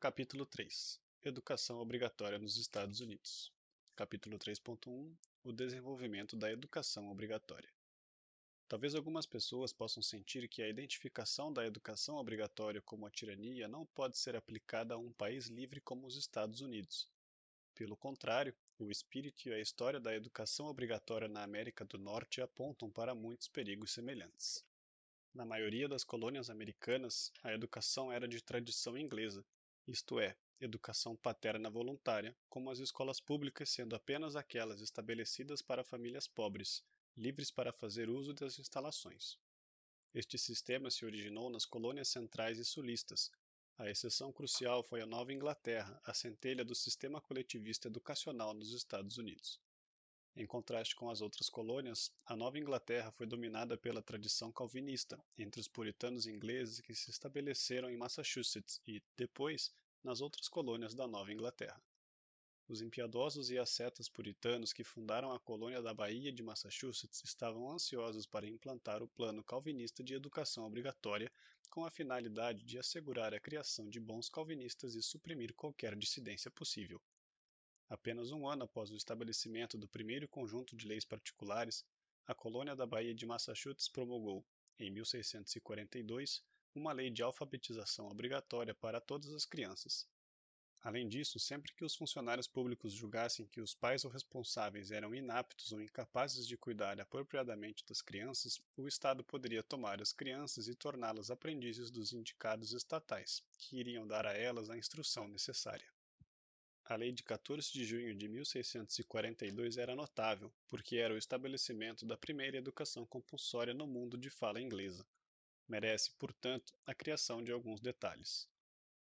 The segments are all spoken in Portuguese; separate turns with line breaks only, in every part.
Capítulo 3 Educação obrigatória nos Estados Unidos. Capítulo 3.1 O desenvolvimento da educação obrigatória. Talvez algumas pessoas possam sentir que a identificação da educação obrigatória como a tirania não pode ser aplicada a um país livre como os Estados Unidos. Pelo contrário, o espírito e a história da educação obrigatória na América do Norte apontam para muitos perigos semelhantes. Na maioria das colônias americanas, a educação era de tradição inglesa, isto é, educação paterna voluntária, como as escolas públicas sendo apenas aquelas estabelecidas para famílias pobres, livres para fazer uso das instalações. Este sistema se originou nas colônias centrais e sulistas. A exceção crucial foi a Nova Inglaterra, a centelha do sistema coletivista educacional nos Estados Unidos. Em contraste com as outras colônias, a Nova Inglaterra foi dominada pela tradição calvinista entre os puritanos ingleses que se estabeleceram em Massachusetts e, depois, nas outras colônias da Nova Inglaterra. Os impiedosos e ascetas puritanos que fundaram a colônia da Baía de Massachusetts estavam ansiosos para implantar o plano calvinista de educação obrigatória com a finalidade de assegurar a criação de bons calvinistas e suprimir qualquer dissidência possível. Apenas um ano após o estabelecimento do primeiro conjunto de leis particulares, a colônia da Baía de Massachusetts promulgou, em 1642, uma lei de alfabetização obrigatória para todas as crianças. Além disso, sempre que os funcionários públicos julgassem que os pais ou responsáveis eram inaptos ou incapazes de cuidar apropriadamente das crianças, o Estado poderia tomar as crianças e torná-las aprendizes dos indicados estatais, que iriam dar a elas a instrução necessária. A Lei de 14 de junho de 1642 era notável, porque era o estabelecimento da primeira educação compulsória no mundo de fala inglesa. Merece, portanto, a criação de alguns detalhes.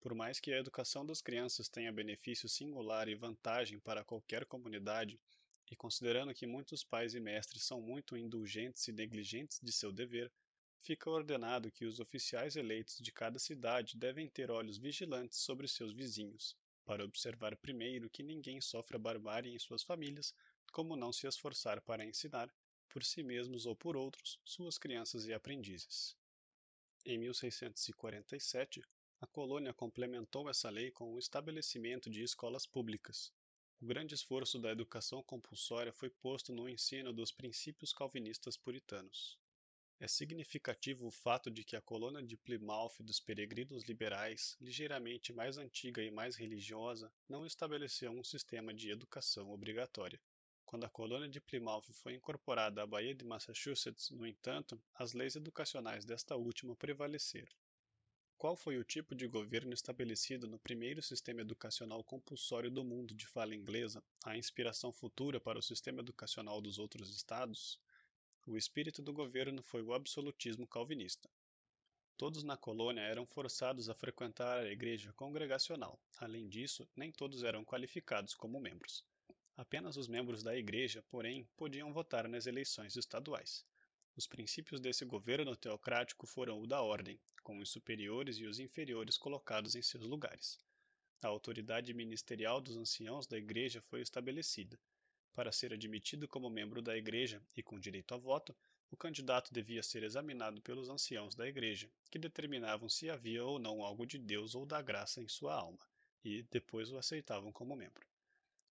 Por mais que a educação das crianças tenha benefício singular e vantagem para qualquer comunidade, e considerando que muitos pais e mestres são muito indulgentes e negligentes de seu dever, fica ordenado que os oficiais eleitos de cada cidade devem ter olhos vigilantes sobre seus vizinhos, para observar primeiro que ninguém sofra barbárie em suas famílias, como não se esforçar para ensinar, por si mesmos ou por outros, suas crianças e aprendizes. Em 1647, a colônia complementou essa lei com o estabelecimento de escolas públicas. O grande esforço da educação compulsória foi posto no ensino dos princípios calvinistas puritanos. É significativo o fato de que a colônia de Plymouth dos peregrinos liberais, ligeiramente mais antiga e mais religiosa, não estabeleceu um sistema de educação obrigatória. Quando a colônia de Plymouth foi incorporada à Baía de Massachusetts, no entanto, as leis educacionais desta última prevaleceram. Qual foi o tipo de governo estabelecido no primeiro sistema educacional compulsório do mundo de fala inglesa, a inspiração futura para o sistema educacional dos outros estados? O espírito do governo foi o absolutismo calvinista. Todos na colônia eram forçados a frequentar a igreja congregacional. Além disso, nem todos eram qualificados como membros. Apenas os membros da igreja, porém, podiam votar nas eleições estaduais. Os princípios desse governo teocrático foram o da ordem, com os superiores e os inferiores colocados em seus lugares. A autoridade ministerial dos anciãos da igreja foi estabelecida. Para ser admitido como membro da igreja e com direito a voto, o candidato devia ser examinado pelos anciãos da igreja, que determinavam se havia ou não algo de Deus ou da graça em sua alma, e depois o aceitavam como membro.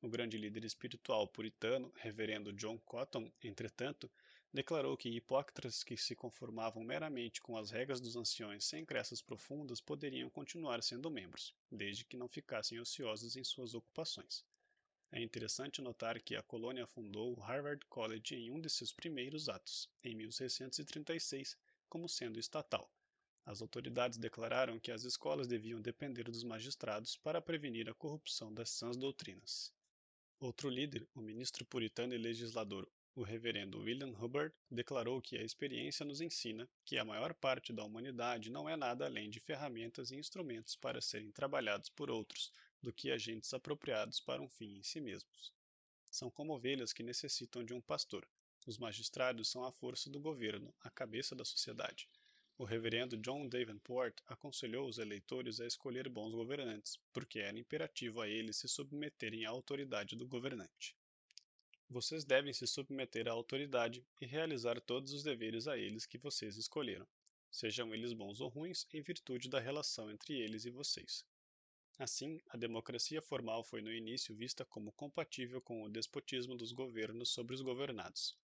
O grande líder espiritual puritano, reverendo John Cotton, entretanto, declarou que hipócritas que se conformavam meramente com as regras dos anciões sem crenças profundas poderiam continuar sendo membros, desde que não ficassem ociosos em suas ocupações. É interessante notar que a colônia fundou o Harvard College em um de seus primeiros atos, em 1636, como sendo estatal. As autoridades declararam que as escolas deviam depender dos magistrados para prevenir a corrupção das sãs doutrinas. Outro líder, o ministro puritano e legislador, o reverendo William Hubbard, declarou que a experiência nos ensina que a maior parte da humanidade não é nada além de ferramentas e instrumentos para serem trabalhados por outros, do que agentes apropriados para um fim em si mesmos. São como ovelhas que necessitam de um pastor. Os magistrados são a força do governo, a cabeça da sociedade. O reverendo John Davenport aconselhou os eleitores a escolher bons governantes, porque era imperativo a eles se submeterem à autoridade do governante. Vocês devem se submeter à autoridade e realizar todos os deveres a eles que vocês escolheram, sejam eles bons ou ruins, em virtude da relação entre eles e vocês. Assim, a democracia formal foi no início vista como compatível com o despotismo dos governos sobre os governados.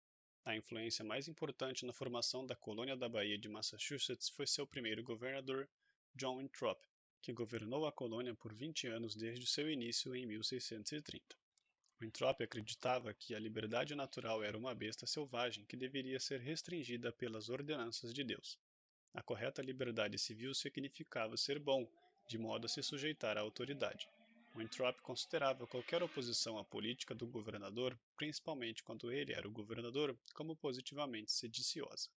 A influência mais importante na formação da colônia da Baía de Massachusetts foi seu primeiro governador, John Winthrop, que governou a colônia por 20 anos desde seu início em 1630. Winthrop acreditava que a liberdade natural era uma besta selvagem que deveria ser restringida pelas ordenanças de Deus. A correta liberdade civil significava ser bom, de modo a se sujeitar à autoridade. Winthrop considerava qualquer oposição à política do governador, principalmente quando ele era o governador, como positivamente sediciosa.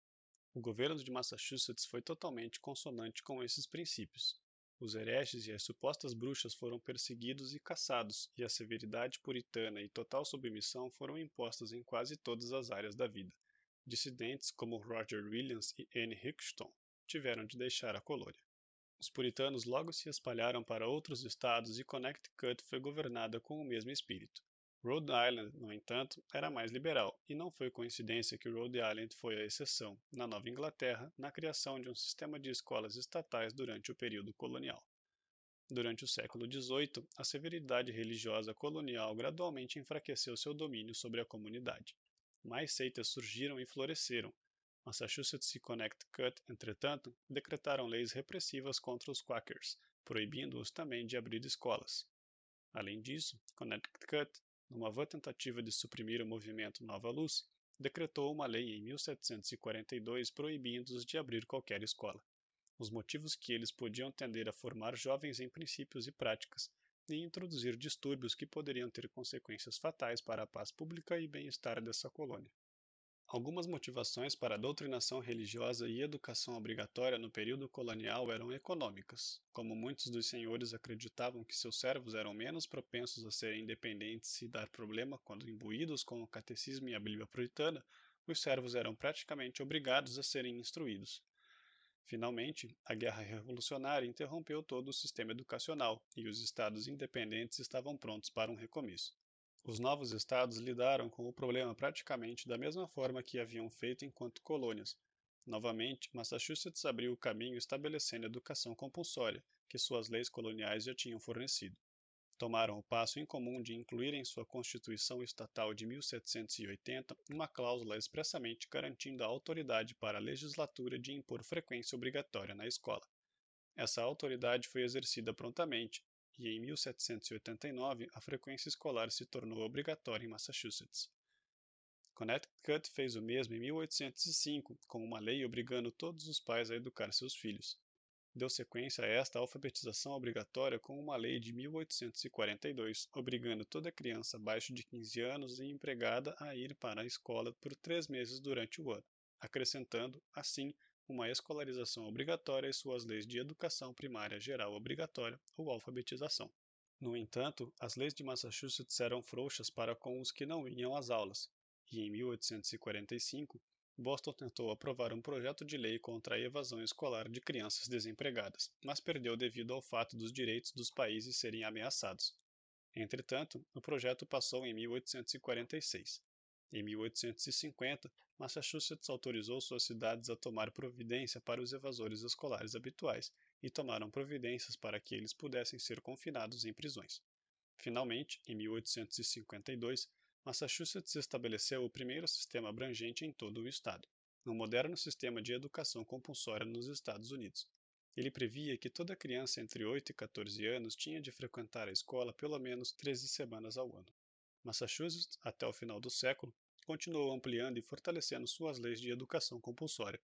O governo de Massachusetts foi totalmente consonante com esses princípios. Os hereges e as supostas bruxas foram perseguidos e caçados, e a severidade puritana e total submissão foram impostas em quase todas as áreas da vida. Dissidentes como Roger Williams e Anne Hickson tiveram de deixar a colônia. Os puritanos logo se espalharam para outros estados e Connecticut foi governada com o mesmo espírito. Rhode Island, no entanto, era mais liberal, e não foi coincidência que Rhode Island foi a exceção, na Nova Inglaterra, na criação de um sistema de escolas estatais durante o período colonial. Durante o século XVIII, a severidade religiosa colonial gradualmente enfraqueceu seu domínio sobre a comunidade. Mais seitas surgiram e floresceram. Massachusetts e Connecticut, entretanto, decretaram leis repressivas contra os Quakers, proibindo-os também de abrir escolas. Além disso, Connecticut, numa vã tentativa de suprimir o movimento Nova Luz, decretou uma lei em 1742 proibindo-os de abrir qualquer escola. Os motivos que eles podiam tender a formar jovens em princípios e práticas, e introduzir distúrbios que poderiam ter consequências fatais para a paz pública e bem-estar dessa colônia. Algumas motivações para a doutrinação religiosa e educação obrigatória no período colonial eram econômicas. Como muitos dos senhores acreditavam que seus servos eram menos propensos a serem independentes e dar problema quando imbuídos com o catecismo e a Bíblia puritana, os servos eram praticamente obrigados a serem instruídos. Finalmente, a Guerra Revolucionária interrompeu todo o sistema educacional e os estados independentes estavam prontos para um recomeço. Os novos estados lidaram com o problema praticamente da mesma forma que haviam feito enquanto colônias. Novamente, Massachusetts abriu o caminho estabelecendo a educação compulsória, que suas leis coloniais já tinham fornecido. Tomaram o passo incomum de incluir em sua Constituição Estatal de 1780 uma cláusula expressamente garantindo a autoridade para a legislatura de impor frequência obrigatória na escola. Essa autoridade foi exercida prontamente, e em 1789 a frequência escolar se tornou obrigatória em Massachusetts. Connecticut fez o mesmo em 1805, com uma lei obrigando todos os pais a educar seus filhos. Deu sequência a esta alfabetização obrigatória com uma lei de 1842, obrigando toda criança abaixo de 15 anos e empregada a ir para a escola por 3 meses durante o ano, acrescentando, assim, uma escolarização obrigatória e suas leis de educação primária geral obrigatória ou alfabetização. No entanto, as leis de Massachusetts eram frouxas para com os que não iam às aulas, e em 1845, Boston tentou aprovar um projeto de lei contra a evasão escolar de crianças desempregadas, mas perdeu devido ao fato dos direitos dos países serem ameaçados. Entretanto, o projeto passou em 1846. Em 1850, Massachusetts autorizou suas cidades a tomar providência para os evasores escolares habituais e tomaram providências para que eles pudessem ser confinados em prisões. Finalmente, em 1852, Massachusetts estabeleceu o primeiro sistema abrangente em todo o estado, um moderno sistema de educação compulsória nos Estados Unidos. Ele previa que toda criança entre 8 e 14 anos tinha de frequentar a escola pelo menos 13 semanas ao ano. Massachusetts, até o final do século, continuou ampliando e fortalecendo suas leis de educação compulsória.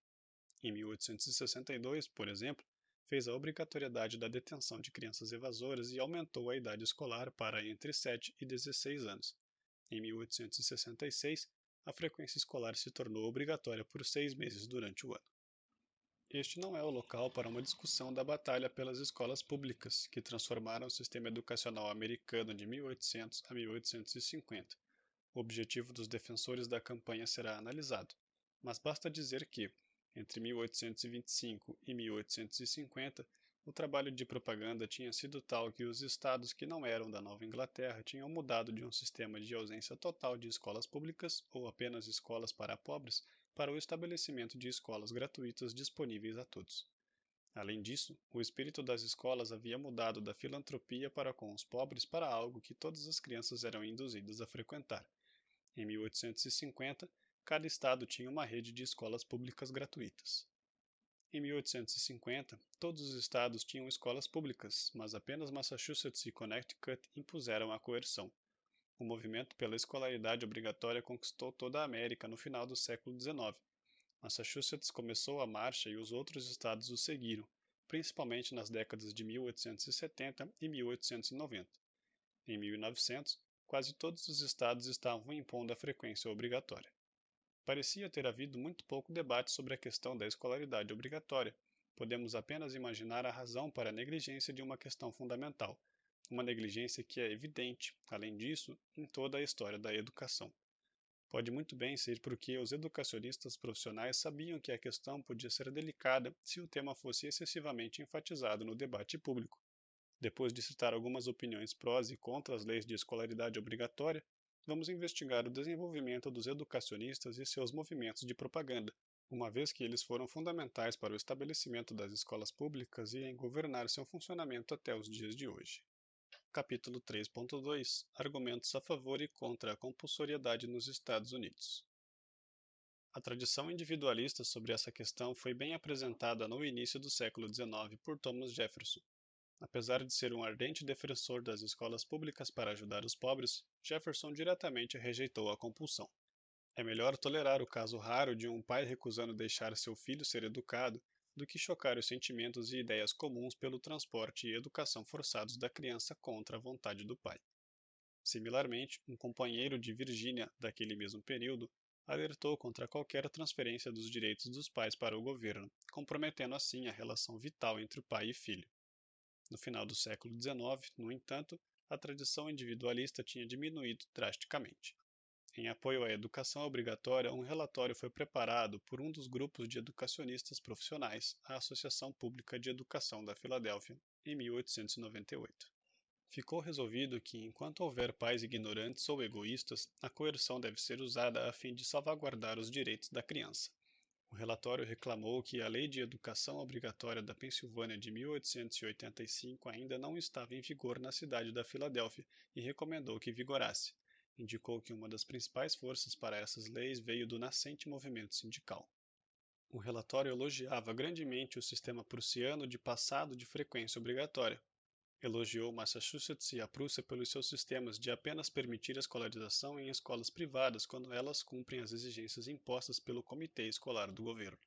Em 1862, por exemplo, fez a obrigatoriedade da detenção de crianças evasoras e aumentou a idade escolar para entre 7 e 16 anos. Em 1866, a frequência escolar se tornou obrigatória por 6 meses durante o ano. Este não é o local para uma discussão da batalha pelas escolas públicas, que transformaram o sistema educacional americano de 1800 a 1850. O objetivo dos defensores da campanha será analisado, mas basta dizer que, entre 1825 e 1850, o trabalho de propaganda tinha sido tal que os estados que não eram da Nova Inglaterra tinham mudado de um sistema de ausência total de escolas públicas ou apenas escolas para pobres para o estabelecimento de escolas gratuitas disponíveis a todos. Além disso, o espírito das escolas havia mudado da filantropia para com os pobres para algo que todas as crianças eram induzidas a frequentar. Em 1850, cada estado tinha uma rede de escolas públicas gratuitas. Em 1850, todos os estados tinham escolas públicas, mas apenas Massachusetts e Connecticut impuseram a coerção. O movimento pela escolaridade obrigatória conquistou toda a América no final do século XIX. Massachusetts começou a marcha e os outros estados o seguiram, principalmente nas décadas de 1870 e 1890. Em 1900, quase todos os estados estavam impondo a frequência obrigatória. Parecia ter havido muito pouco debate sobre a questão da escolaridade obrigatória. Podemos apenas imaginar a razão para a negligência de uma questão fundamental, uma negligência que é evidente, além disso, em toda a história da educação. Pode muito bem ser porque os educacionistas profissionais sabiam que a questão podia ser delicada se o tema fosse excessivamente enfatizado no debate público. Depois de citar algumas opiniões prós e contra as leis de escolaridade obrigatória, vamos investigar o desenvolvimento dos educacionistas e seus movimentos de propaganda, uma vez que eles foram fundamentais para o estabelecimento das escolas públicas e em governar seu funcionamento até os dias de hoje. Capítulo 3.2 Argumentos a favor e contra a compulsoriedade nos Estados Unidos. A tradição individualista sobre essa questão foi bem apresentada no início do século XIX por Thomas Jefferson. Apesar de ser um ardente defensor das escolas públicas para ajudar os pobres, Jefferson diretamente rejeitou a compulsão. É melhor tolerar o caso raro de um pai recusando deixar seu filho ser educado do que chocar os sentimentos e ideias comuns pelo transporte e educação forçados da criança contra a vontade do pai. Similarmente, um companheiro de Virgínia daquele mesmo período alertou contra qualquer transferência dos direitos dos pais para o governo, comprometendo assim a relação vital entre o pai e filho. No final do século XIX, no entanto, a tradição individualista tinha diminuído drasticamente. Em apoio à educação obrigatória, um relatório foi preparado por um dos grupos de educacionistas profissionais, a Associação Pública de Educação da Filadélfia, em 1898. Ficou resolvido que, enquanto houver pais ignorantes ou egoístas, a coerção deve ser usada a fim de salvaguardar os direitos da criança. O relatório reclamou que a Lei de Educação Obrigatória da Pensilvânia de 1885 ainda não estava em vigor na cidade da Filadélfia e recomendou que vigorasse. Indicou que uma das principais forças para essas leis veio do nascente movimento sindical. O relatório elogiava grandemente o sistema prussiano de passado de frequência obrigatória. Elogiou Massachusetts e a Prússia pelos seus sistemas de apenas permitir a escolarização em escolas privadas quando elas cumprem as exigências impostas pelo comitê escolar do governo.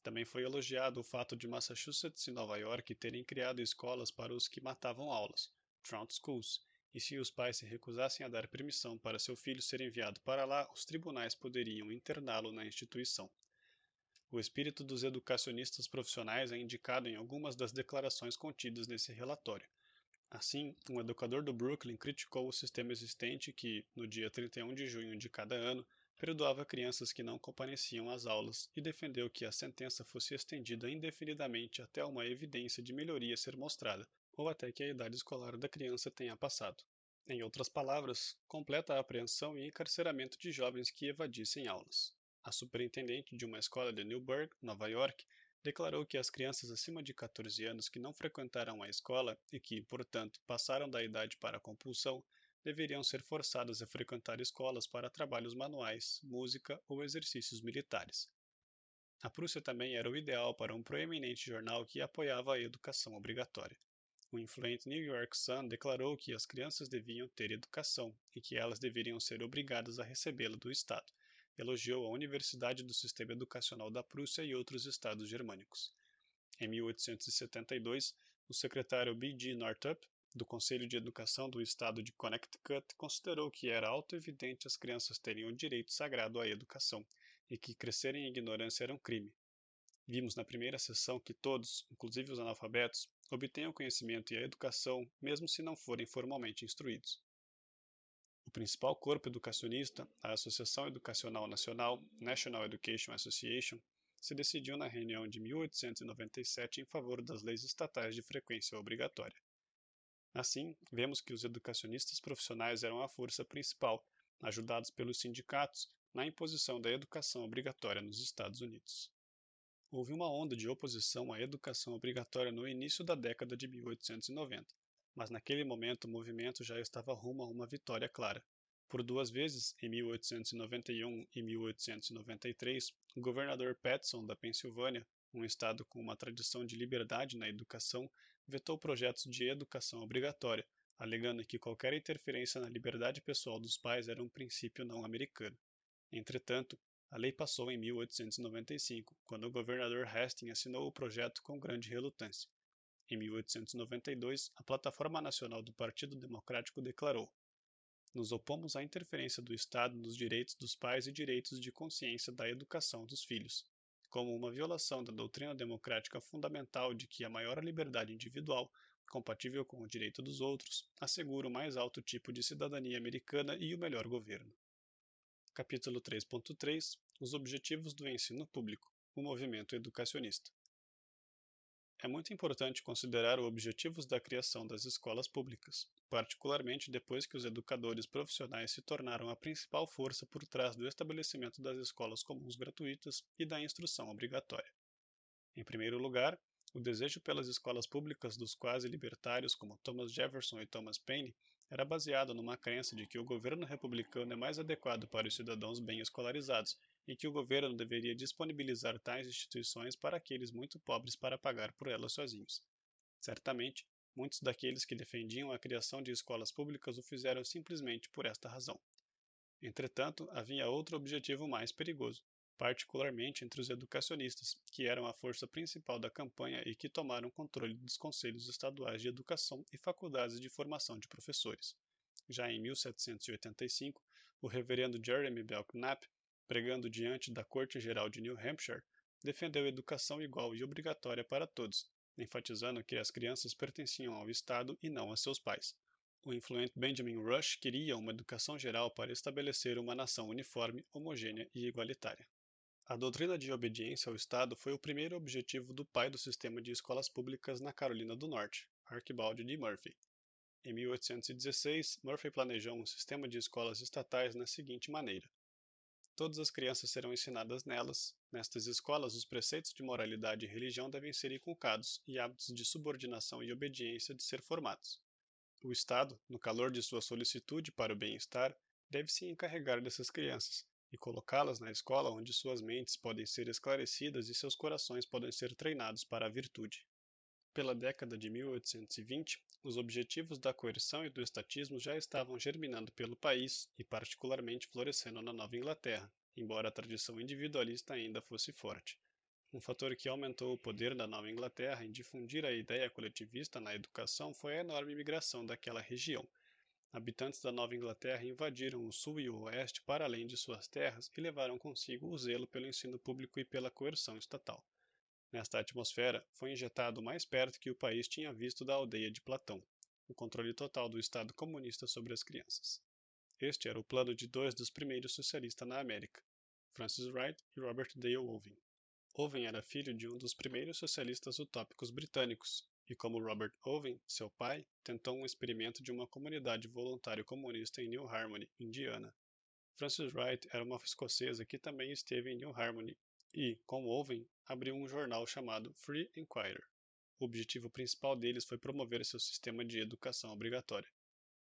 Também foi elogiado o fato de Massachusetts e Nova York terem criado escolas para os que matavam aulas, Trout Schools, e se os pais se recusassem a dar permissão para seu filho ser enviado para lá, os tribunais poderiam interná-lo na instituição. O espírito dos educacionistas profissionais é indicado em algumas das declarações contidas nesse relatório. Assim, um educador do Brooklyn criticou o sistema existente que, no dia 31 de junho de cada ano, perdoava crianças que não compareciam às aulas e defendeu que a sentença fosse estendida indefinidamente até uma evidência de melhoria ser mostrada, ou até que a idade escolar da criança tenha passado. Em outras palavras, completa a apreensão e encarceramento de jovens que evadissem aulas. A superintendente de uma escola de Newburgh, Nova York, declarou que as crianças acima de 14 anos que não frequentaram a escola e que, portanto, passaram da idade para a compulsão, deveriam ser forçadas a frequentar escolas para trabalhos manuais, música ou exercícios militares. A Prússia também era o ideal para um proeminente jornal que apoiava a educação obrigatória. O influente New York Sun declarou que as crianças deviam ter educação e que elas deveriam ser obrigadas a recebê-la do Estado. Elogiou a Universidade do Sistema Educacional da Prússia e outros estados germânicos. Em 1872, o secretário B.G. Northup, do Conselho de Educação do Estado de Connecticut, considerou que era autoevidente as crianças terem o direito sagrado à educação e que crescer em ignorância era um crime. Vimos na primeira sessão que todos, inclusive os analfabetos, obtenham conhecimento e a educação, mesmo se não forem formalmente instruídos. O principal corpo educacionista, a Associação Educacional Nacional, National Education Association, se decidiu na reunião de 1897 em favor das leis estatais de frequência obrigatória. Assim, vemos que os educacionistas profissionais eram a força principal, ajudados pelos sindicatos, na imposição da educação obrigatória nos Estados Unidos. Houve uma onda de oposição à educação obrigatória no início da década de 1890, mas naquele momento o movimento já estava rumo a uma vitória clara. Por duas vezes, em 1891 e 1893, o governador Patteson da Pensilvânia, um estado com uma tradição de liberdade na educação, vetou projetos de educação obrigatória, alegando que qualquer interferência na liberdade pessoal dos pais era um princípio não americano. Entretanto, a lei passou em 1895, quando o governador Hastings assinou o projeto com grande relutância. Em 1892, a Plataforma Nacional do Partido Democrático declarou: "Nos opomos à interferência do Estado nos direitos dos pais e direitos de consciência da educação dos filhos, como uma violação da doutrina democrática fundamental de que a maior liberdade individual, compatível com o direito dos outros, assegura o mais alto tipo de cidadania americana e o melhor governo." Capítulo 3.3 Os objetivos do ensino público, o movimento educacionista. É muito importante considerar os objetivos da criação das escolas públicas, particularmente depois que os educadores profissionais se tornaram a principal força por trás do estabelecimento das escolas comuns gratuitas e da instrução obrigatória. Em primeiro lugar, o desejo pelas escolas públicas dos quase libertários como Thomas Jefferson e Thomas Paine era baseado numa crença de que o governo republicano é mais adequado para os cidadãos bem escolarizados e que o governo deveria disponibilizar tais instituições para aqueles muito pobres para pagar por elas sozinhos. Certamente, muitos daqueles que defendiam a criação de escolas públicas o fizeram simplesmente por esta razão. Entretanto, havia outro objetivo mais perigoso, particularmente entre os educacionistas, que eram a força principal da campanha e que tomaram controle dos conselhos estaduais de educação e faculdades de formação de professores. Já em 1785, o reverendo Jeremy Belknap, pregando diante da Corte Geral de New Hampshire, defendeu educação igual e obrigatória para todos, enfatizando que as crianças pertenciam ao Estado e não a seus pais. O influente Benjamin Rush queria uma educação geral para estabelecer uma nação uniforme, homogênea e igualitária. A doutrina de obediência ao Estado foi o primeiro objetivo do pai do sistema de escolas públicas na Carolina do Norte, Archibald D. Murphy. Em 1816, Murphy planejou um sistema de escolas estatais na seguinte maneira: todas as crianças serão ensinadas nelas. Nestas escolas, os preceitos de moralidade e religião devem ser inculcados e hábitos de subordinação e obediência de ser formados. O Estado, no calor de sua solicitude para o bem-estar, deve se encarregar dessas crianças e colocá-las na escola onde suas mentes podem ser esclarecidas e seus corações podem ser treinados para a virtude. Pela década de 1820, os objetivos da coerção e do estatismo já estavam germinando pelo país e particularmente florescendo na Nova Inglaterra, embora a tradição individualista ainda fosse forte. Um fator que aumentou o poder da Nova Inglaterra em difundir a ideia coletivista na educação foi a enorme imigração daquela região. Habitantes da Nova Inglaterra invadiram o sul e o oeste para além de suas terras e levaram consigo o zelo pelo ensino público e pela coerção estatal. Nesta atmosfera, foi injetado mais perto que o país tinha visto da aldeia de Platão, o controle total do Estado comunista sobre as crianças. Este era o plano de dois dos primeiros socialistas na América, Francis Wright e Robert Dale Owen. Owen era filho de um dos primeiros socialistas utópicos britânicos, e como Robert Owen, seu pai, tentou um experimento de uma comunidade voluntária comunista em New Harmony, Indiana. Frances Wright era uma escocesa que também esteve em New Harmony e, como Owen, abriu um jornal chamado Free Inquirer. O objetivo principal deles foi promover seu sistema de educação obrigatória.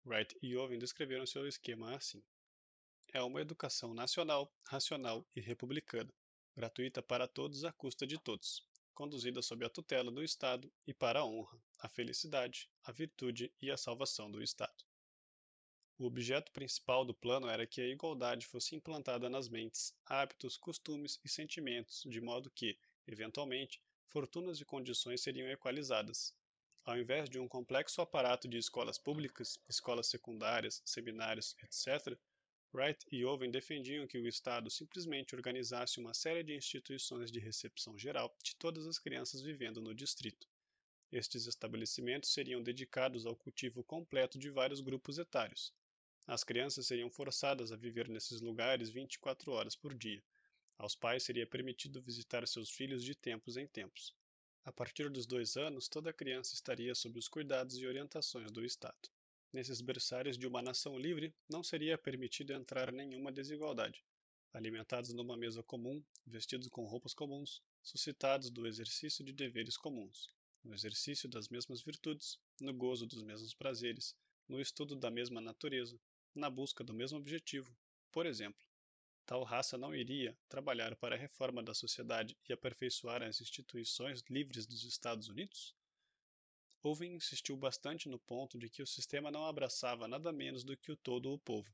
Wright e Owen descreveram seu esquema assim: é uma educação nacional, racional e republicana, gratuita para todos à custa de todos, conduzida sob a tutela do Estado e para a honra, a felicidade, a virtude e a salvação do Estado. O objeto principal do plano era que a igualdade fosse implantada nas mentes, hábitos, costumes e sentimentos, de modo que, eventualmente, fortunas e condições seriam equalizadas. Ao invés de um complexo aparato de escolas públicas, escolas secundárias, seminários, etc., Wright e Owen defendiam que o Estado simplesmente organizasse uma série de instituições de recepção geral de todas as crianças vivendo no distrito. Estes estabelecimentos seriam dedicados ao cultivo completo de vários grupos etários. As crianças seriam forçadas a viver nesses lugares 24 horas por dia. Aos pais seria permitido visitar seus filhos de tempos em tempos. A partir dos 2 anos, toda criança estaria sob os cuidados e orientações do Estado. Nesses berçários de uma nação livre, não seria permitido entrar nenhuma desigualdade. alimentados numa mesa comum, vestidos com roupas comuns, suscitados do exercício de deveres comuns, no exercício das mesmas virtudes, no gozo dos mesmos prazeres, no estudo da mesma natureza, na busca do mesmo objetivo. Por exemplo, tal raça não iria trabalhar para a reforma da sociedade e aperfeiçoar as instituições livres dos Estados Unidos? Owen insistiu bastante no ponto de que o sistema não abraçava nada menos do que o todo o povo.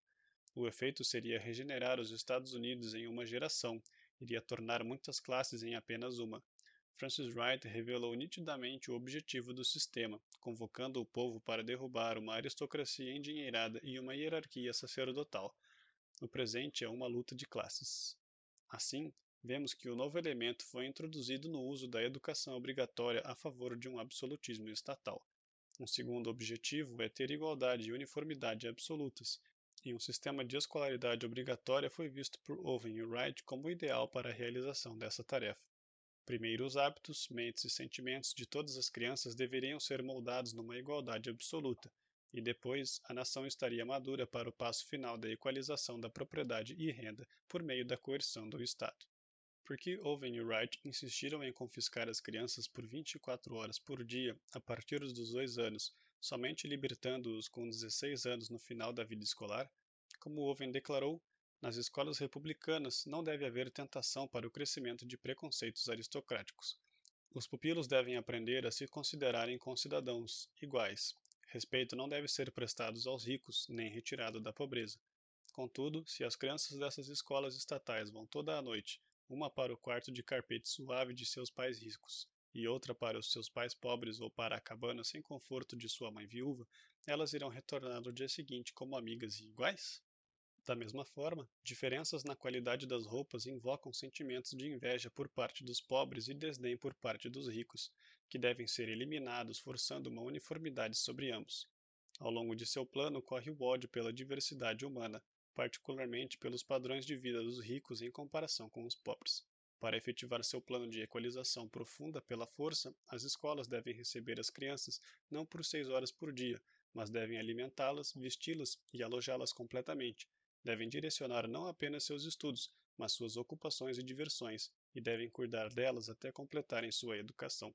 O efeito seria regenerar os Estados Unidos em uma geração, iria tornar muitas classes em apenas uma. Francis Wright revelou nitidamente o objetivo do sistema, convocando o povo para derrubar uma aristocracia endinheirada e uma hierarquia sacerdotal. O presente é uma luta de classes. Assim, vemos que o novo elemento foi introduzido no uso da educação obrigatória a favor de um absolutismo estatal. Um segundo objetivo é ter igualdade e uniformidade absolutas, e um sistema de escolaridade obrigatória foi visto por Owen e Wright como ideal para a realização dessa tarefa. Primeiro, os hábitos, mentes e sentimentos de todas as crianças deveriam ser moldados numa igualdade absoluta, e depois a nação estaria madura para o passo final da equalização da propriedade e renda por meio da coerção do Estado. Por que Owen e Wright insistiram em confiscar as crianças por 24 horas por dia a partir dos 2 anos, somente libertando-os com 16 anos no final da vida escolar? Como Owen declarou, nas escolas republicanas não deve haver tentação para o crescimento de preconceitos aristocráticos. Os pupilos devem aprender a se considerarem concidadãos iguais. Respeito não deve ser prestado aos ricos, nem retirado da pobreza. Contudo, se as crianças dessas escolas estatais vão toda a noite, uma para o quarto de carpete suave de seus pais ricos e outra para os seus pais pobres ou para a cabana sem conforto de sua mãe viúva, elas irão retornar no dia seguinte como amigas e iguais? Da mesma forma, diferenças na qualidade das roupas invocam sentimentos de inveja por parte dos pobres e desdém por parte dos ricos, que devem ser eliminados, forçando uma uniformidade sobre ambos. Ao longo de seu plano, corre o ódio pela diversidade humana, particularmente pelos padrões de vida dos ricos em comparação com os pobres. Para efetivar seu plano de equalização profunda pela força, as escolas devem receber as crianças não por 6 horas por dia, mas devem alimentá-las, vesti-las e alojá-las completamente. Devem direcionar não apenas seus estudos, mas suas ocupações e diversões, e devem cuidar delas até completarem sua educação.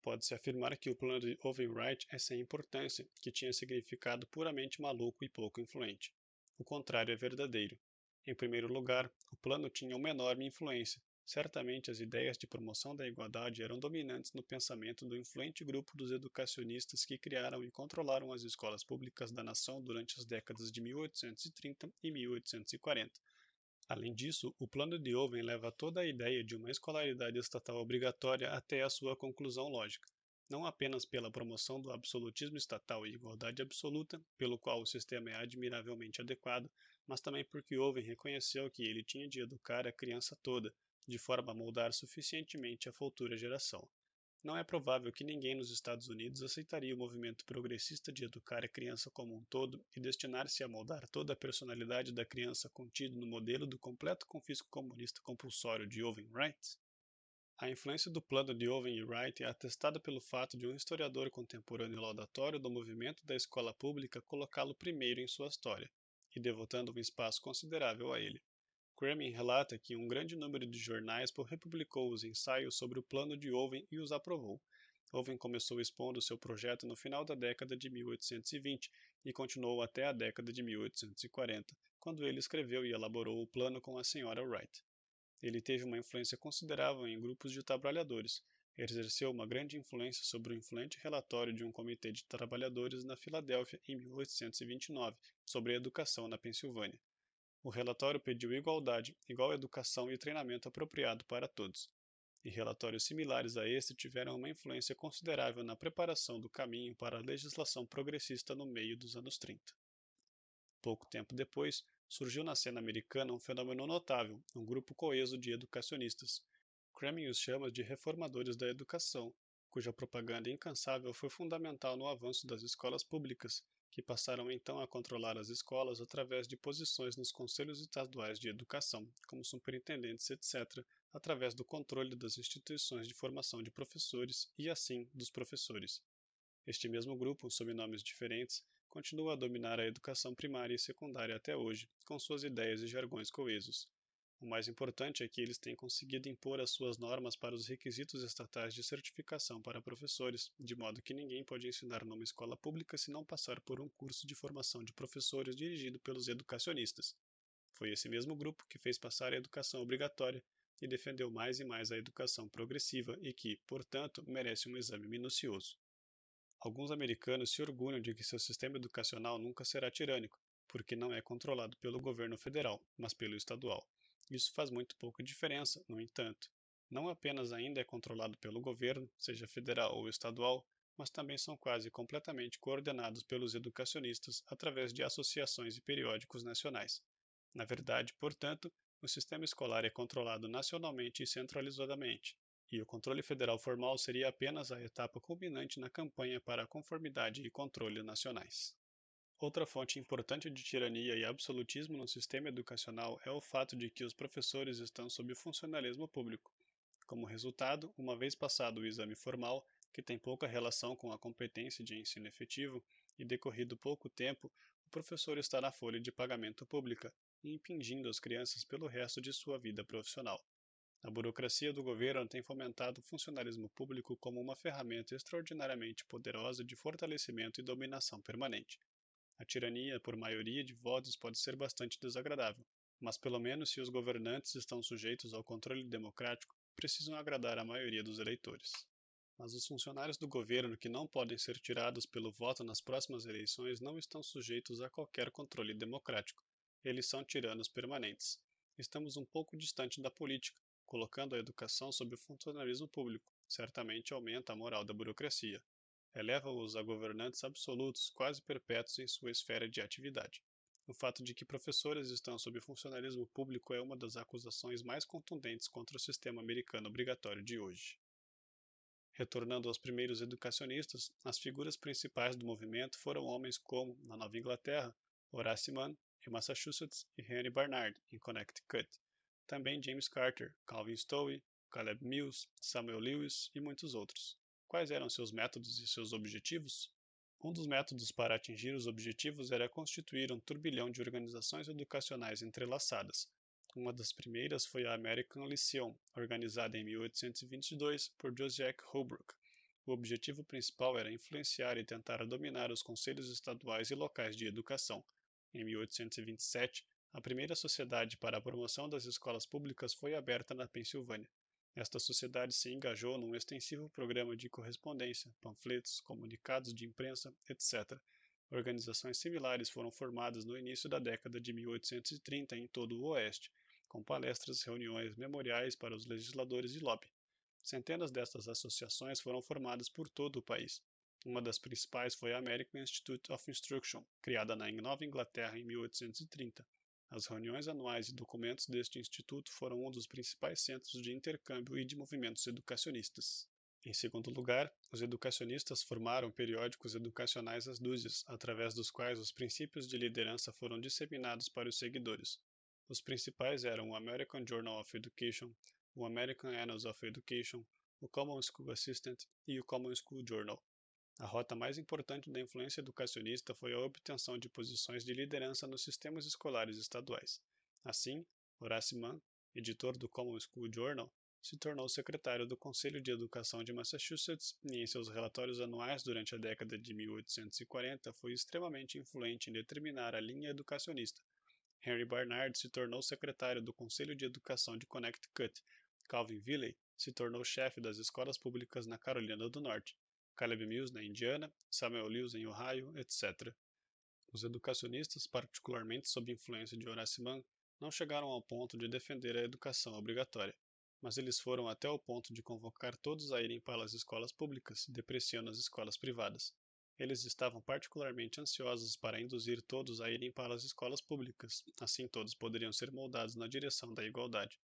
Pode-se afirmar que o plano de Owen Wright é sem importância, que tinha significado puramente maluco e pouco influente. O contrário é verdadeiro. Em primeiro lugar, o plano tinha uma enorme influência. Certamente as ideias de promoção da igualdade eram dominantes no pensamento do influente grupo dos educacionistas que criaram e controlaram as escolas públicas da nação durante as décadas de 1830 e 1840. Além disso, o plano de Owen leva toda a ideia de uma escolaridade estatal obrigatória até a sua conclusão lógica, não apenas pela promoção do absolutismo estatal e igualdade absoluta, pelo qual o sistema é admiravelmente adequado, mas também porque Owen reconheceu que ele tinha de educar a criança toda, de forma a moldar suficientemente a futura geração. Não é provável que ninguém nos Estados Unidos aceitaria o movimento progressista de educar a criança como um todo e destinar-se a moldar toda a personalidade da criança contido no modelo do completo confisco comunista compulsório de Owen Wright. A influência do plano de Owen e Wright é atestada pelo fato de um historiador contemporâneo laudatório do movimento da escola pública colocá-lo primeiro em sua história, e devotando um espaço considerável a ele. Cramin relata que um grande número de jornais republicou os ensaios sobre o plano de Owen e os aprovou. Owen começou expondo seu projeto no final da década de 1820 e continuou até a década de 1840, quando ele escreveu e elaborou o plano com a Sra. Wright. Ele teve uma influência considerável em grupos de trabalhadores. Exerceu uma grande influência sobre o influente relatório de um comitê de trabalhadores na Filadélfia em 1829 sobre a educação na Pensilvânia. O relatório pediu igualdade, igual educação e treinamento apropriado para todos, e relatórios similares a este tiveram uma influência considerável na preparação do caminho para a legislação progressista no meio dos anos 30. Pouco tempo depois, surgiu na cena americana um fenômeno notável, um grupo coeso de educacionistas. Cramin os chama de reformadores da educação, cuja propaganda incansável foi fundamental no avanço das escolas públicas, que passaram então a controlar as escolas através de posições nos conselhos estaduais de educação, como superintendentes, etc., através do controle das instituições de formação de professores e, assim, dos professores. Este mesmo grupo, sob nomes diferentes, continua a dominar a educação primária e secundária até hoje, com suas ideias e jargões coesos. O mais importante é que eles têm conseguido impor as suas normas para os requisitos estatais de certificação para professores, de modo que ninguém pode ensinar numa escola pública se não passar por um curso de formação de professores dirigido pelos educacionistas. Foi esse mesmo grupo que fez passar a educação obrigatória e defendeu mais e mais a educação progressiva e que, portanto, merece um exame minucioso. Alguns americanos se orgulham de que seu sistema educacional nunca será tirânico, porque não é controlado pelo governo federal, mas pelo estadual. Isso faz muito pouca diferença, no entanto. Não apenas ainda é controlado pelo governo, seja federal ou estadual, mas também são quase completamente coordenados pelos educacionistas através de associações e periódicos nacionais. Na verdade, portanto, o sistema escolar é controlado nacionalmente e centralizadamente, e o controle federal formal seria apenas a etapa culminante na campanha para a conformidade e controle nacionais. Outra fonte importante de tirania e absolutismo no sistema educacional é o fato de que os professores estão sob funcionalismo público. Como resultado, uma vez passado o exame formal, que tem pouca relação com a competência de ensino efetivo, e decorrido pouco tempo, o professor está na folha de pagamento pública e impingindo as crianças pelo resto de sua vida profissional. A burocracia do governo tem fomentado o funcionalismo público como uma ferramenta extraordinariamente poderosa de fortalecimento e dominação permanente. A tirania por maioria de votos pode ser bastante desagradável, mas pelo menos se os governantes estão sujeitos ao controle democrático, precisam agradar a maioria dos eleitores. Mas os funcionários do governo que não podem ser tirados pelo voto nas próximas eleições não estão sujeitos a qualquer controle democrático. Eles são tiranos permanentes. Estamos um pouco distante da política, colocando a educação sob o funcionalismo público. Certamente aumenta a moral da burocracia. Eleva-os a governantes absolutos, quase perpétuos em sua esfera de atividade. O fato de que professores estão sob funcionalismo público é uma das acusações mais contundentes contra o sistema americano obrigatório de hoje. Retornando aos primeiros educacionistas, as figuras principais do movimento foram homens como, na Nova Inglaterra, Horace Mann, em Massachusetts, e Henry Barnard, em Connecticut. Também James Carter, Calvin Stowe, Caleb Mills, Samuel Lewis e muitos outros. Quais eram seus métodos e seus objetivos? Um dos métodos para atingir os objetivos era constituir um turbilhão de organizações educacionais entrelaçadas. Uma das primeiras foi a American Lyceum, organizada em 1822 por Josiah Holbrook. O objetivo principal era influenciar e tentar dominar os conselhos estaduais e locais de educação. Em 1827, a primeira sociedade para a promoção das escolas públicas foi aberta na Pensilvânia. Esta sociedade se engajou num extensivo programa de correspondência, panfletos, comunicados de imprensa, etc. Organizações similares foram formadas no início da década de 1830 em todo o Oeste, com palestras, reuniões, memoriais para os legisladores e lobby. Centenas destas associações foram formadas por todo o país. Uma das principais foi a American Institute of Instruction, criada na Nova Inglaterra em 1830. As reuniões anuais e documentos deste instituto foram um dos principais centros de intercâmbio e de movimentos educacionistas. Em segundo lugar, os educacionistas formaram periódicos educacionais às dúzias, através dos quais os princípios de liderança foram disseminados para os seguidores. Os principais eram o American Journal of Education, o American Annals of Education, o Common School Assistant e o Common School Journal. A rota mais importante da influência educacionista foi a obtenção de posições de liderança nos sistemas escolares estaduais. Assim, Horace Mann, editor do Common School Journal, se tornou secretário do Conselho de Educação de Massachusetts e em seus relatórios anuais durante a década de 1840 foi extremamente influente em determinar a linha educacionista. Henry Barnard se tornou secretário do Conselho de Educação de Connecticut. Calvin Willey se tornou chefe das escolas públicas na Carolina do Norte. Caleb Mills na Indiana, Samuel Lewis em Ohio, etc. Os educacionistas, particularmente sob influência de Horace Mann, não chegaram ao ponto de defender a educação obrigatória, mas eles foram até o ponto de convocar todos a irem para as escolas públicas, depreciando as escolas privadas. Eles estavam particularmente ansiosos para induzir todos a irem para as escolas públicas, assim todos poderiam ser moldados na direção da igualdade.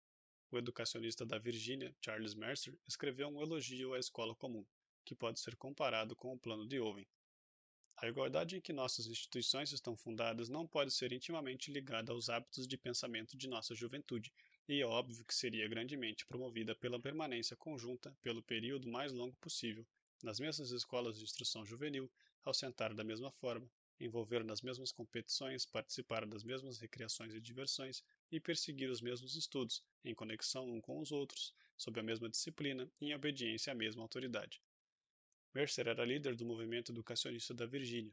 O educacionista da Virgínia, Charles Mercer, escreveu um elogio à escola comum, que pode ser comparado com o plano de Owen. A igualdade em que nossas instituições estão fundadas não pode ser intimamente ligada aos hábitos de pensamento de nossa juventude, e é óbvio que seria grandemente promovida pela permanência conjunta, pelo período mais longo possível, nas mesmas escolas de instrução juvenil, ao sentar da mesma forma, envolver nas mesmas competições, participar das mesmas recreações e diversões e perseguir os mesmos estudos, em conexão um com os outros, sob a mesma disciplina e em obediência à mesma autoridade. Mercer era líder do movimento educacionista da Virgínia.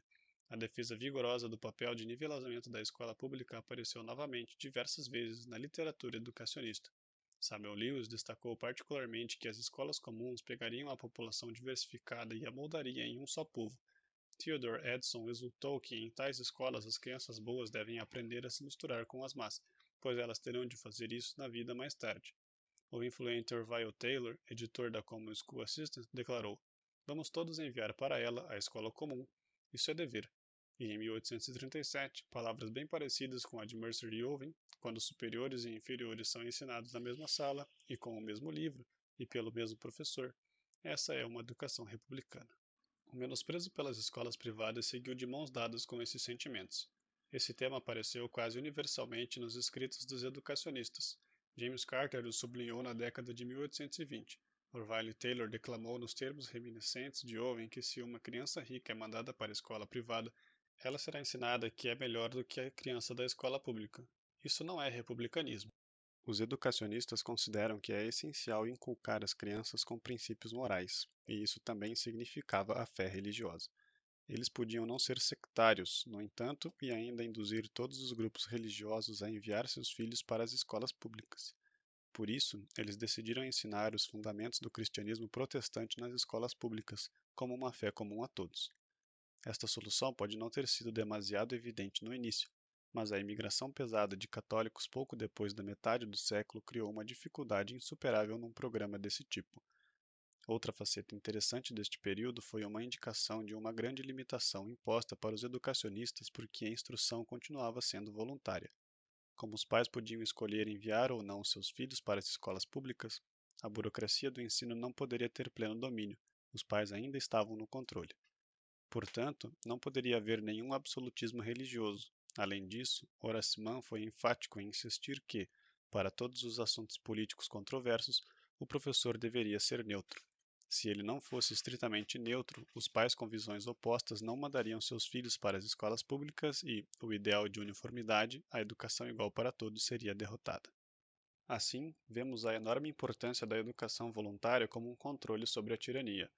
A defesa vigorosa do papel de nivelamento da escola pública apareceu novamente diversas vezes na literatura educacionista. Samuel Lewis destacou particularmente que as escolas comuns pegariam a população diversificada e a moldariam em um só povo. Theodore Edson exultou que em tais escolas as crianças boas devem aprender a se misturar com as más, pois elas terão de fazer isso na vida mais tarde. O influente Orville Taylor, editor da Common School Assistant, declarou: "Vamos todos enviar para ela a escola comum. Isso é dever." E em 1837, palavras bem parecidas com a de Mercer e Owen, quando superiores e inferiores são ensinados na mesma sala e com o mesmo livro e pelo mesmo professor. Essa é uma educação republicana. O menosprezo pelas escolas privadas seguiu de mãos dadas com esses sentimentos. Esse tema apareceu quase universalmente nos escritos dos educacionistas. James Carter o sublinhou na década de 1820. Orville Taylor declamou nos termos reminiscentes de Owen que se uma criança rica é mandada para a escola privada, ela será ensinada que é melhor do que a criança da escola pública. Isso não é republicanismo. Os educacionistas consideram que é essencial inculcar as crianças com princípios morais, e isso também significava a fé religiosa. Eles podiam não ser sectários, no entanto, e ainda induzir todos os grupos religiosos a enviar seus filhos para as escolas públicas. Por isso, eles decidiram ensinar os fundamentos do cristianismo protestante nas escolas públicas, como uma fé comum a todos. Esta solução pode não ter sido demasiado evidente no início, mas a imigração pesada de católicos pouco depois da metade do século criou uma dificuldade insuperável num programa desse tipo. Outra faceta interessante deste período foi uma indicação de uma grande limitação imposta para os educacionistas porque a instrução continuava sendo voluntária. Como os pais podiam escolher enviar ou não seus filhos para as escolas públicas, a burocracia do ensino não poderia ter pleno domínio, os pais ainda estavam no controle. Portanto, não poderia haver nenhum absolutismo religioso. Além disso, Horace Mann foi enfático em insistir que, para todos os assuntos políticos controversos, o professor deveria ser neutro. Se ele não fosse estritamente neutro, os pais com visões opostas não mandariam seus filhos para as escolas públicas e, o ideal de uniformidade, a educação igual para todos seria derrotada. Assim, vemos a enorme importância da educação voluntária como um controle sobre a tirania.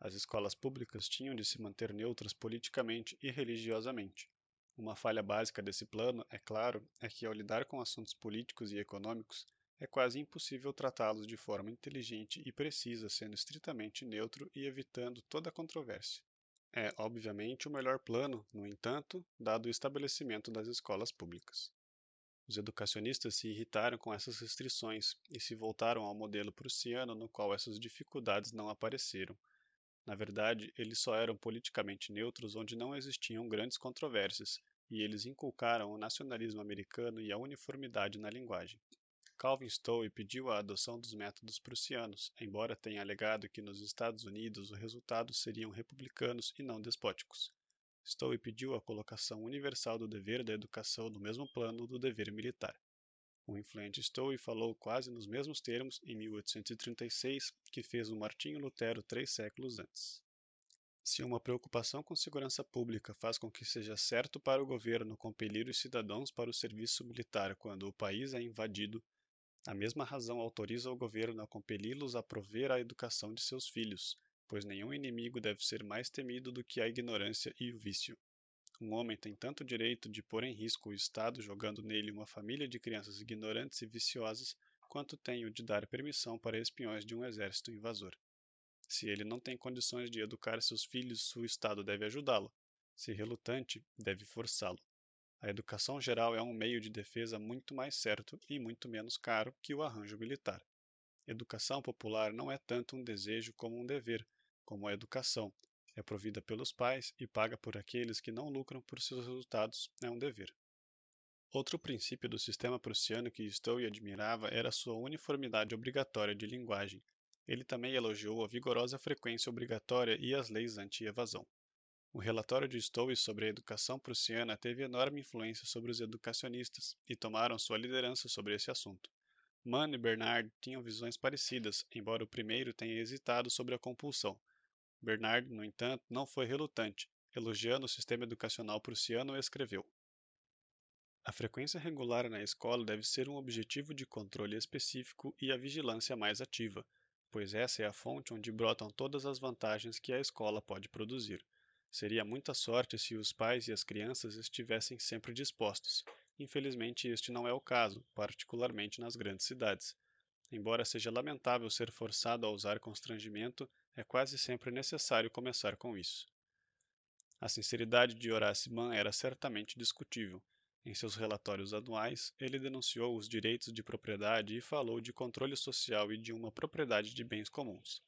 As escolas públicas tinham de se manter neutras politicamente e religiosamente. Uma falha básica desse plano, é claro, é que ao lidar com assuntos políticos e econômicos, é quase impossível tratá-los de forma inteligente e precisa, sendo estritamente neutro e evitando toda controvérsia. É, obviamente, o melhor plano, no entanto, dado o estabelecimento das escolas públicas. Os educacionistas se irritaram com essas restrições e se voltaram ao modelo prussiano no qual essas dificuldades não apareceram. Na verdade, eles só eram politicamente neutros onde não existiam grandes controvérsias, e eles inculcaram o nacionalismo americano e a uniformidade na linguagem. Calvin Stowe pediu a adoção dos métodos prussianos, embora tenha alegado que nos Estados Unidos os resultados seriam republicanos e não despóticos. Stowe pediu a colocação universal do dever da educação no mesmo plano do dever militar. O influente Stowe falou quase nos mesmos termos em 1836 que fez o Martinho Lutero 3 séculos antes. Se uma preocupação com segurança pública faz com que seja certo para o governo compelir os cidadãos para o serviço militar quando o país é invadido, a mesma razão autoriza o governo a compeli-los a prover a educação de seus filhos, pois nenhum inimigo deve ser mais temido do que a ignorância e o vício. Um homem tem tanto direito de pôr em risco o Estado jogando nele uma família de crianças ignorantes e viciosas, quanto tem o de dar permissão para espiões de um exército invasor. Se ele não tem condições de educar seus filhos, o Estado deve ajudá-lo. Se relutante, deve forçá-lo. A educação geral é um meio de defesa muito mais certo e muito menos caro que o arranjo militar. Educação popular não é tanto um desejo como um dever, como a educação, é provida pelos pais e paga por aqueles que não lucram por seus resultados, é um dever. Outro princípio do sistema prussiano que Stowe admirava era sua uniformidade obrigatória de linguagem. Ele também elogiou a vigorosa frequência obrigatória e as leis anti-evasão. O relatório de Stowe sobre a educação prussiana teve enorme influência sobre os educacionistas e tomaram sua liderança sobre esse assunto. Mann e Bernard tinham visões parecidas, embora o primeiro tenha hesitado sobre a compulsão. Bernard, no entanto, não foi relutante. Elogiando o sistema educacional prussiano, escreveu: A frequência regular na escola deve ser um objetivo de controle específico e a vigilância mais ativa, pois essa é a fonte onde brotam todas as vantagens que a escola pode produzir. Seria muita sorte se os pais e as crianças estivessem sempre dispostos. Infelizmente, este não é o caso, particularmente nas grandes cidades. Embora seja lamentável ser forçado a usar constrangimento, é quase sempre necessário começar com isso. A sinceridade de Horace Mann era certamente discutível. Em seus relatórios anuais, ele denunciou os direitos de propriedade e falou de controle social e de uma propriedade de bens comuns.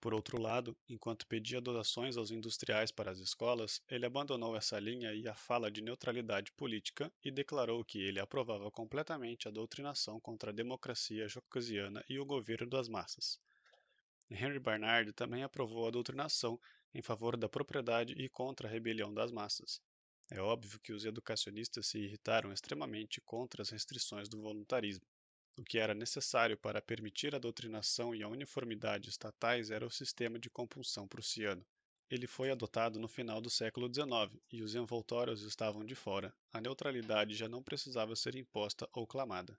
Por outro lado, enquanto pedia doações aos industriais para as escolas, ele abandonou essa linha e a fala de neutralidade política e declarou que ele aprovava completamente a doutrinação contra a democracia jocosiana e o governo das massas. Henry Barnard também aprovou a doutrinação em favor da propriedade e contra a rebelião das massas. É óbvio que os educacionistas se irritaram extremamente contra as restrições do voluntarismo. O que era necessário para permitir a doutrinação e a uniformidade estatais era o sistema de compulsão prussiano. Ele foi adotado no final do século XIX e os envoltórios estavam de fora. A neutralidade já não precisava ser imposta ou clamada.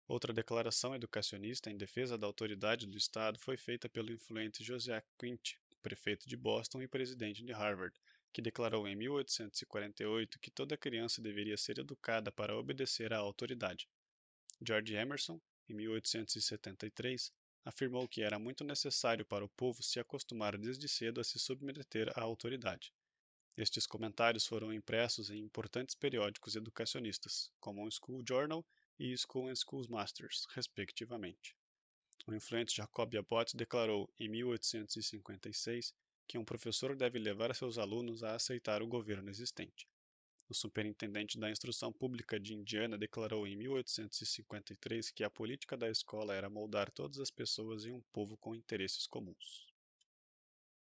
Outra declaração educacionista em defesa da autoridade do Estado foi feita pelo influente Josiah Quint, prefeito de Boston e presidente de Harvard, que declarou em 1848 que toda criança deveria ser educada para obedecer à autoridade. George Emerson, em 1873, afirmou que era muito necessário para o povo se acostumar desde cedo a se submeter à autoridade. Estes comentários foram impressos em importantes periódicos educacionistas, como o School Journal e School and Schools Masters, respectivamente. O influente Jacob Abbott declarou, em 1856, que um professor deve levar seus alunos a aceitar o governo existente. O superintendente da instrução pública de Indiana declarou em 1853 que a política da escola era moldar todas as pessoas em um povo com interesses comuns.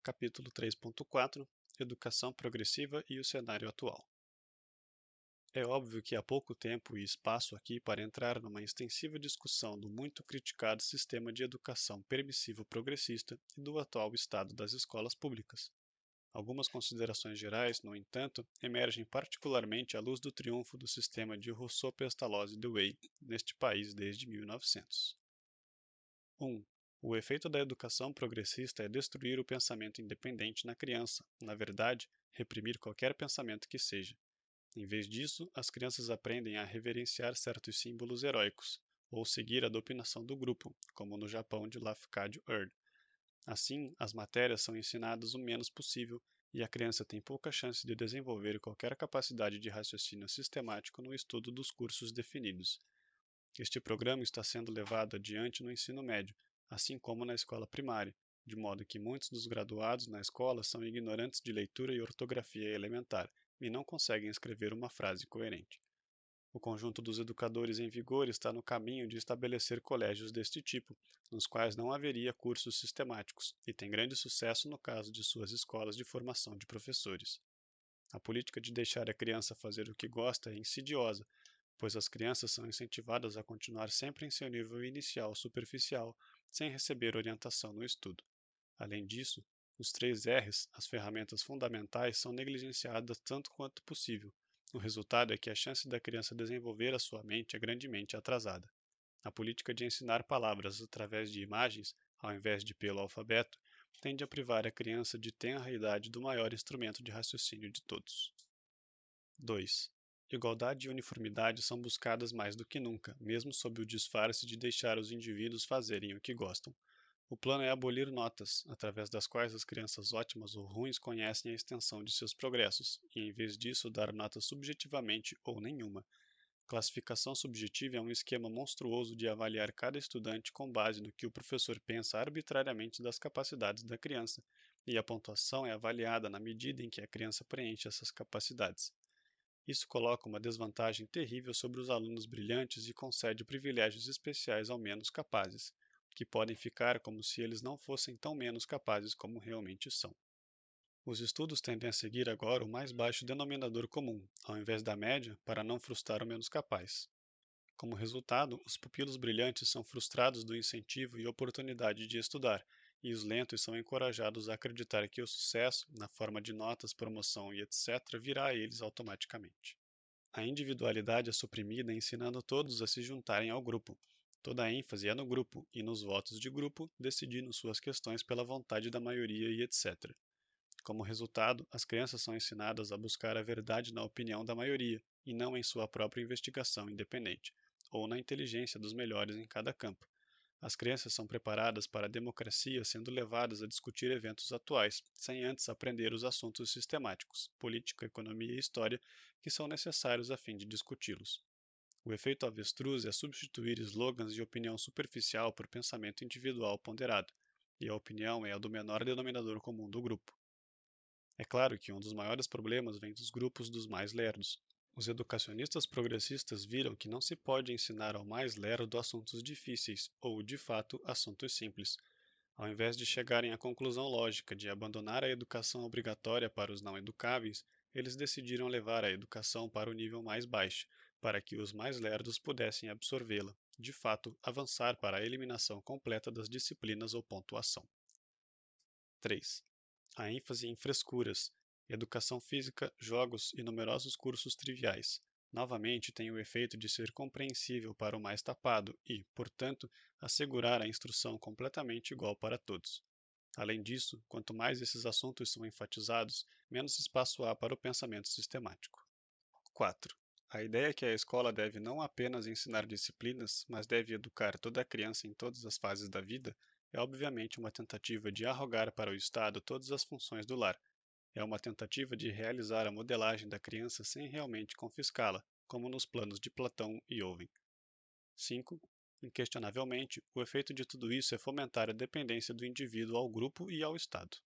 Capítulo 3.4 Educação progressiva e o cenário atual. É óbvio que há pouco tempo e espaço aqui para entrar numa extensiva discussão do muito criticado sistema de educação permissivo progressista e do atual estado das escolas públicas. Algumas considerações gerais, no entanto, emergem particularmente à luz do triunfo do sistema de Rousseau-Pestalozzi-Dewey neste país desde 1900. 1. O efeito da educação progressista é destruir o pensamento independente na criança, na verdade, reprimir qualquer pensamento que seja. Em vez disso, as crianças aprendem a reverenciar certos símbolos heróicos, ou seguir a dominação do grupo, como no Japão de Lafcadio Heard. Assim, as matérias são ensinadas o menos possível e a criança tem pouca chance de desenvolver qualquer capacidade de raciocínio sistemático no estudo dos cursos definidos. Este programa está sendo levado adiante no ensino médio, assim como na escola primária, de modo que muitos dos graduados na escola são ignorantes de leitura e ortografia elementar e não conseguem escrever uma frase coerente. O conjunto dos educadores em vigor está no caminho de estabelecer colégios deste tipo, nos quais não haveria cursos sistemáticos, e tem grande sucesso no caso de suas escolas de formação de professores. A política de deixar a criança fazer o que gosta é insidiosa, pois as crianças são incentivadas a continuar sempre em seu nível inicial superficial, sem receber orientação no estudo. Além disso, os 3 R's, as ferramentas fundamentais, são negligenciadas tanto quanto possível. O resultado é que a chance da criança desenvolver a sua mente é grandemente atrasada. A política de ensinar palavras através de imagens, ao invés de pelo alfabeto, tende a privar a criança de tenra idade do maior instrumento de raciocínio de todos. 2. Igualdade e uniformidade são buscadas mais do que nunca, mesmo sob o disfarce de deixar os indivíduos fazerem o que gostam. O plano é abolir notas, através das quais as crianças ótimas ou ruins conhecem a extensão de seus progressos, e em vez disso dar nota subjetivamente ou nenhuma. Classificação subjetiva é um esquema monstruoso de avaliar cada estudante com base no que o professor pensa arbitrariamente das capacidades da criança, e a pontuação é avaliada na medida em que a criança preenche essas capacidades. Isso coloca uma desvantagem terrível sobre os alunos brilhantes e concede privilégios especiais ao menos capazes, que podem ficar como se eles não fossem tão menos capazes como realmente são. Os estudos tendem a seguir agora o mais baixo denominador comum, ao invés da média, para não frustrar o menos capaz. Como resultado, os pupilos brilhantes são frustrados do incentivo e oportunidade de estudar, e os lentos são encorajados a acreditar que o sucesso, na forma de notas, promoção e etc., virá a eles automaticamente. A individualidade é suprimida ensinando todos a se juntarem ao grupo. Toda a ênfase é no grupo e nos votos de grupo, decidindo suas questões pela vontade da maioria e etc. Como resultado, as crianças são ensinadas a buscar a verdade na opinião da maioria e não em sua própria investigação independente, ou na inteligência dos melhores em cada campo. As crianças são preparadas para a democracia sendo levadas a discutir eventos atuais, sem antes aprender os assuntos sistemáticos, política, economia e história, que são necessários a fim de discuti-los. O efeito avestruz é substituir slogans de opinião superficial por pensamento individual ponderado, e a opinião é a do menor denominador comum do grupo. É claro que um dos maiores problemas vem dos grupos dos mais lerdos. Os educacionistas progressistas viram que não se pode ensinar ao mais lerdo assuntos difíceis ou, de fato, assuntos simples. Ao invés de chegarem à conclusão lógica de abandonar a educação obrigatória para os não educáveis, eles decidiram levar a educação para o nível mais baixo, para que os mais lerdos pudessem absorvê-la, de fato, avançar para a eliminação completa das disciplinas ou pontuação. 3. A ênfase em frescuras, educação física, jogos e numerosos cursos triviais. Novamente tem o efeito de ser compreensível para o mais tapado e, portanto, assegurar a instrução completamente igual para todos. Além disso, quanto mais esses assuntos são enfatizados, menos espaço há para o pensamento sistemático. 4. A ideia que a escola deve não apenas ensinar disciplinas, mas deve educar toda a criança em todas as fases da vida, é obviamente uma tentativa de arrogar para o Estado todas as funções do lar. É uma tentativa de realizar a modelagem da criança sem realmente confiscá-la, como nos planos de Platão e Owen. 5. Inquestionavelmente, o efeito de tudo isso é fomentar a dependência do indivíduo ao grupo e ao Estado.